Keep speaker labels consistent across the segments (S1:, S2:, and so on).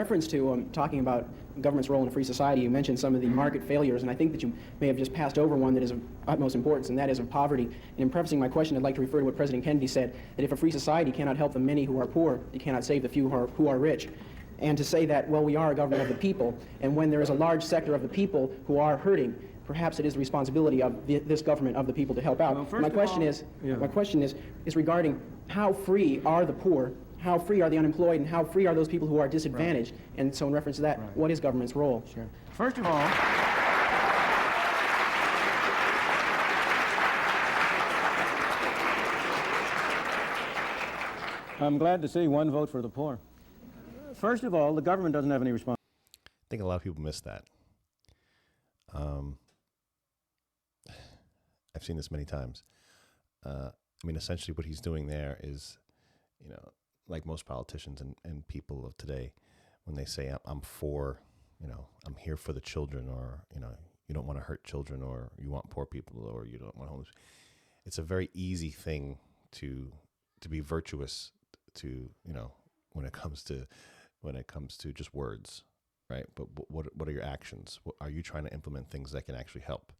S1: reference to talking about government's role in a free society, you mentioned some of the market failures, and I think that you may have just passed over one that is of utmost importance, and that is of poverty. And in prefacing my question, I'd like to refer to what President Kennedy said, that if a free society cannot help the many who are poor, it cannot save the few who are rich. And to say that, well, we are a government of the people, and when there is a large sector of the people who are hurting, perhaps it is the responsibility of this government of the people to help out.
S2: Well,
S1: my question is regarding how free are the poor, how free are the unemployed, and how free are those people who are disadvantaged? Right. And so in reference to that, what is government's role?
S2: Sure. First of all, I'm glad to see one vote for the poor. First of all, the government doesn't have any responsibility.
S3: I think a lot of people miss that. I've seen this many times. I mean, essentially what he's doing there is, you know, like most politicians and people of today, when they say, I'm for, you know, I'm here for the children, or, you know, you don't want to hurt children, or you want poor people, or you don't want homeless. It's a very easy thing to be virtuous to, you know, when it comes to just words, right? But what are your actions? Are you trying to implement things that can actually help?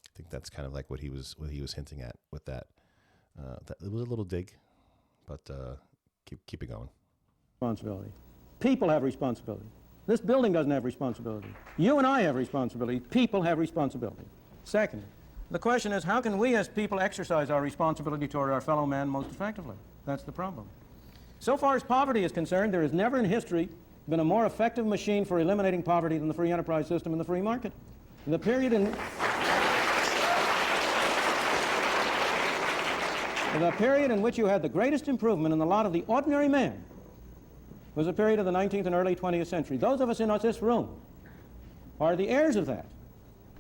S3: I think that's kind of like what he was hinting at with that. That it was a little dig, but keep it going.
S2: Responsibility. People have responsibility. This building doesn't have responsibility. You and I have responsibility. People have responsibility. Second, the question is, how can we as people exercise our responsibility toward our fellow man most effectively? That's the problem. So far as poverty is concerned, there has never in history been a more effective machine for eliminating poverty than the free enterprise system and the free market. The period in which you had the greatest improvement in the lot of the ordinary man was a period of the 19th and early 20th century. Those of us in this room are the heirs of that.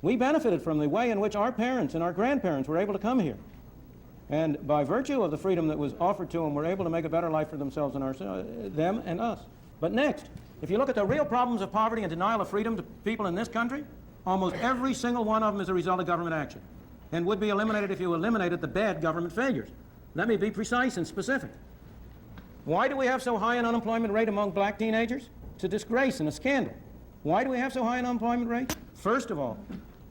S2: We benefited from the way in which our parents and our grandparents were able to come here. And by virtue of the freedom that was offered to them, were able to make a better life for themselves and them and us. But next, if you look at the real problems of poverty and denial of freedom to people in this country, almost every single one of them is a result of government action, and would be eliminated if you eliminated the bad government failures. Let me be precise and specific. Why do we have so high an unemployment rate among black teenagers? It's a disgrace and a scandal. Why do we have so high an unemployment rate? First of all,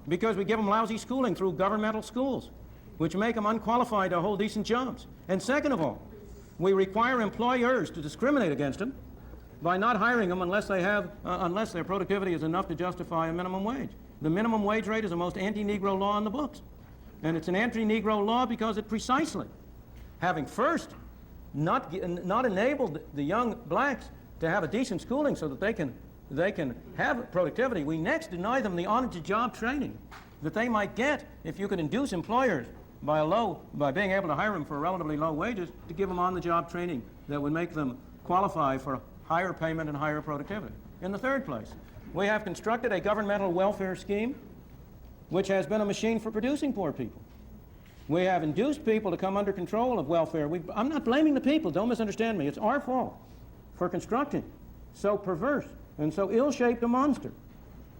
S2: because we give them lousy schooling through governmental schools, which make them unqualified to hold decent jobs. And second of all, we require employers to discriminate against them by not hiring them unless their productivity is enough to justify a minimum wage. The minimum wage rate is the most anti-Negro law in the books. And it's an anti-Negro law because it precisely, having first not enabled the young blacks to have a decent schooling so that they can have productivity, we next deny them the on-the-job training that they might get if you could induce employers by being able to hire them for relatively low wages to give them on-the-job training that would make them qualify for higher payment and higher productivity. In the third place, we have constructed a governmental welfare scheme which has been a machine for producing poor people. We have induced people to come under control of welfare. I'm not blaming the people, don't misunderstand me. It's our fault for constructing so perverse and so ill-shaped a monster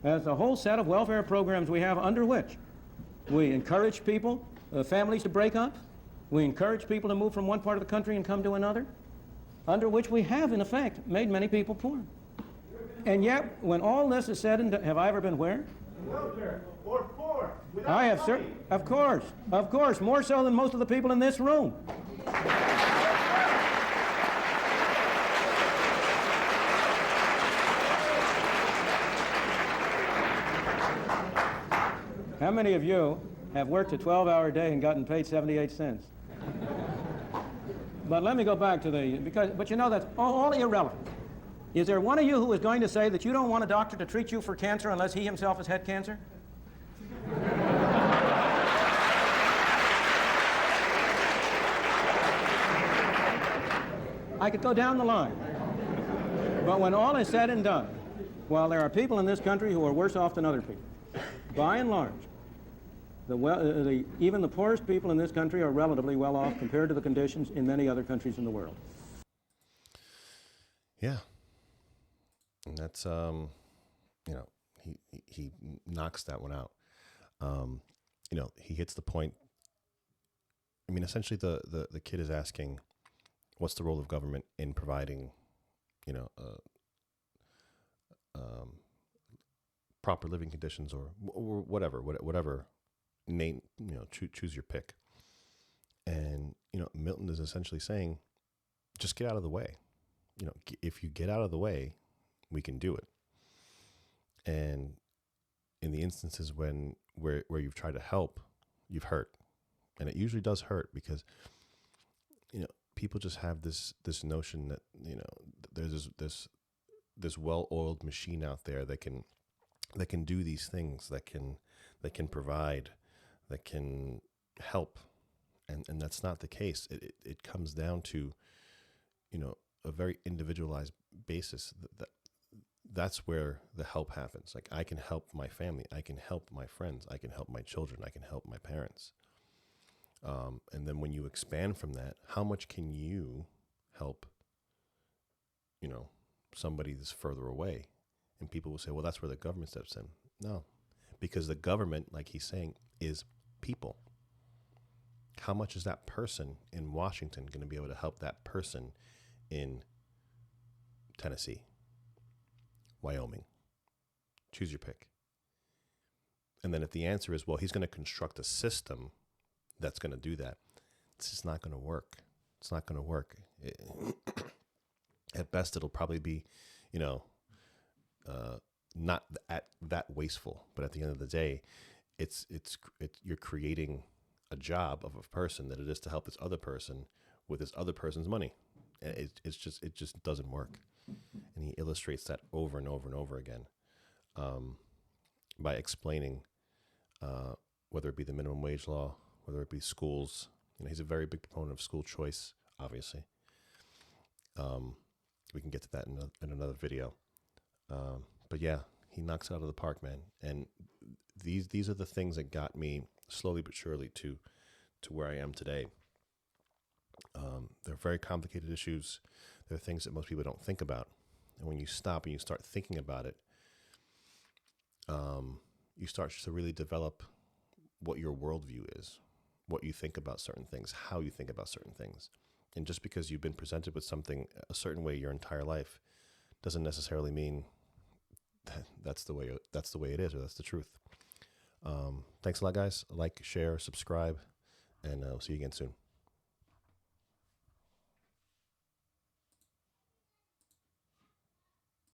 S2: as the whole set of welfare programs we have, under which we encourage people, families to break up, we encourage people to move from one part of the country and come to another, under which we have, in effect, made many people poor. And yet, when all this is said and done, have I ever been where?
S4: Welfare or poor.
S2: I have, sir. Of course, more so than most of the people in this room. How many of you have worked a 12-hour day and gotten paid 78 cents? But let me go back to but you know that's all irrelevant. Is there one of you who is going to say that you don't want a doctor to treat you for cancer unless he himself has had cancer? I could go down the line. But when all is said and done, while there are people in this country who are worse off than other people, by and large, even the poorest people in this country are relatively well off compared to the conditions in many other countries in the world.
S3: Yeah. And that's, you know, he knocks that one out. You know, he hits the point. I mean, essentially the kid is asking, what's the role of government in providing, you know, proper living conditions, or whatever name, choose your pick. And, Milton is essentially saying, just get out of the way. If you get out of the way, we can do it. And in the instances where you've tried to help, you've hurt. And it usually does hurt because, people just have this notion that, there's this well-oiled machine out there that can do these things, that can provide, that can help. And that's not the case. It comes down to, a very individualized basis. That's where the help happens. Like, I can help my family, I can help my friends, I can help my children, I can help my parents. And then when you expand from that, how much can you help, somebody that's further away? And people will say, well, that's where the government steps in. No, because the government, like he's saying, is people. How much is that person in Washington going to be able to help that person in Tennessee, Wyoming? Choose your pick. And then if the answer is, well, he's going to construct a system that's going to do that, it's just not going to work. It's not going to work. At best, it'll probably be, not that wasteful. But at the end of the day, it's you're creating a job of a person that it is to help this other person with this other person's money. It just doesn't work. And he illustrates that over and over and over again, by explaining, whether it be the minimum wage law, whether it be schools. He's a very big proponent of school choice, obviously. We can get to that in another video. But yeah, he knocks it out of the park, man. And these are the things that got me slowly but surely to where I am today. They're very complicated issues. They're things that most people don't think about. And when you stop and you start thinking about it, you start to really develop what your worldview is, what you think about certain things, how you think about certain things. And just because you've been presented with something a certain way your entire life doesn't necessarily mean that's the way it is, or that's the truth. Thanks a lot, guys. Like, share, subscribe, and we'll see you again soon.